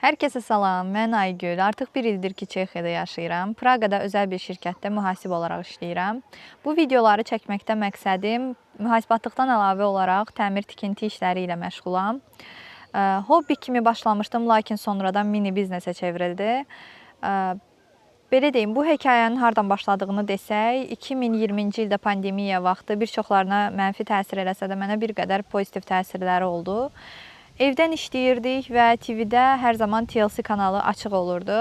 Hər kəsə salam, mən Aygül. Artıq bir ildir ki, Çexiyada yaşayıram. Praqada özəl bir şirkətdə mühasib olaraq işləyirəm. Bu videoları çəkməkdə məqsədim mühasibatlıqdan əlavə olaraq təmir-tikinti işləri ilə məşğulam. Hobbi kimi başlamışdım, lakin sonradan mini biznesə çevrildi. Belə deyim, bu hekayənin hardan başladığını desək, 2020-ci ildə pandemiya vaxtı bir çoxlarına mənfi təsir eləsə də mənə bir qədər pozitiv təsirləri oldu. Evdən işləyirdik və TV-də hər zaman TLC kanalı açıq olurdu.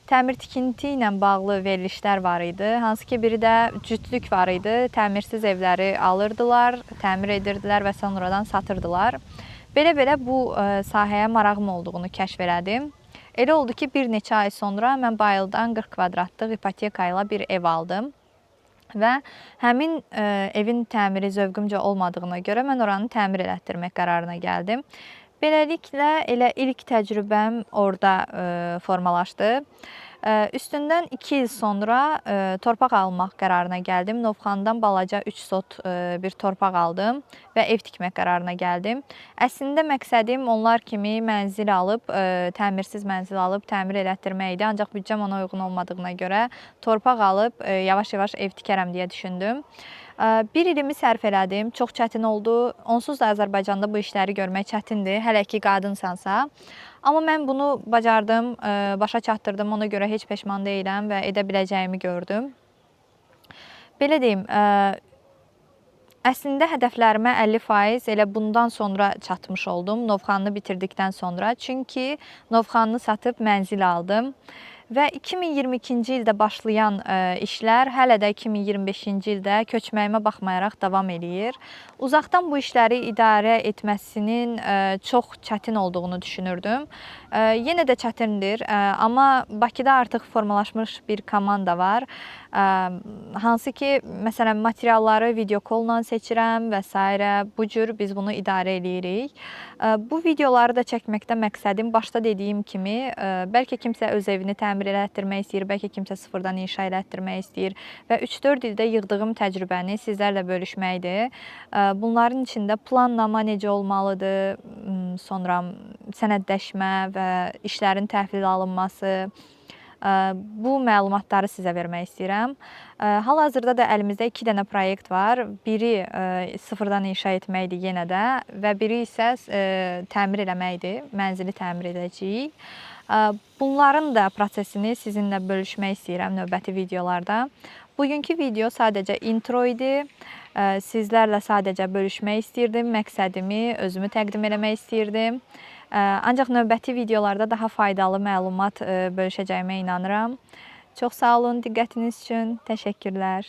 Təmir-tikinti ilə bağlı verilişlər var idi. Hansı ki, biri də cütlük var idi. Təmirsiz evləri alırdılar, təmir edirdilər və sonradan satırdılar. Belə-belə bu sahəyə marağım olduğunu kəşf elədim. Elə oldu ki, bir neçə ay sonra mən Bayıldan 40 kvadratlıq ipoteka ilə bir ev aldım. Və həmin evin təmiri zövqümcə olmadığına görə mən oranı təmir elətdirmək qərarına gəldim. Beləliklə, elə ilk təcrübəm orada formalaşdı. Üstündən 2 il sonra torpaq almaq qərarına gəldim. Novxanıdan balaca 3 sot bir torpaq aldım və ev tikmək qərarına gəldim. Əslində məqsədim onlar kimi mənzil alıb, təmirsiz mənzil alıb təmir elətdirmək idi. Ancaq büdcəm ona uyğun olmadığına görə torpaq alıb yavaş-yavaş ev tikərəm deyə düşündüm. Bir ilimi sərf elədim, çox çətin oldu. Onsuz da Azərbaycanda bu işləri görmək çətindir, hələ ki qadınsansa. Amma mən bunu bacardım, başa çatdırdım, ona görə heç peşman deyiləm və edə biləcəyimi gördüm. Belə deyim, əslində hədəflərimə 50% elə bundan sonra çatmış oldum, Novxanını bitirdikdən sonra. Çünki Novxanını satıb mənzil aldım. Və 2022-ci ildə başlayan işlər hələ də 2025-ci ildə köçməyimə baxmayaraq davam eləyir. Uzaqdan bu işləri idarə etməsinin çox çətin olduğunu düşünürdüm. Yenə də çətindir, amma Bakıda artıq formalaşmış bir komanda var. Hansı ki, məsələn, materialları video kolla seçirəm və s. Bu cür biz bunu idarə eləyirik. Bu videoları da çəkməkdə məqsədim başda dediyim kimi, bəlkə kimsə öz evini təmir elətdirmək istəyir, bəlkə kimsə sıfırdan inşa elətdirmək istəyir və 3-4 ildə yığdığım təcrübəni sizlərlə bölüşməkdir. Bunların içində planlama necə olmalıdır, sonra sənədləşmə və işlərin təhvil alınması, bu məlumatları sizə vermək istəyirəm. Hal-hazırda da əlimizdə 2 dənə proyekt var. Biri sıfırdan inşa etməkdir yenə də və biri isə təmir eləməkdir, mənzili təmir edəcəyik. Bunların da prosesini sizinlə bölüşmək istəyirəm növbəti videolarda. Bugünkü video sadəcə intro idi. Sizlərlə sadəcə bölüşmək istəyirdim, məqsədimi, özümü təqdim eləmək istəyirdim. Ancaq növbəti videolarda daha faydalı məlumat bölüşəcəyimə inanıram. Çox sağ olun diqqətiniz üçün. Təşəkkürlər.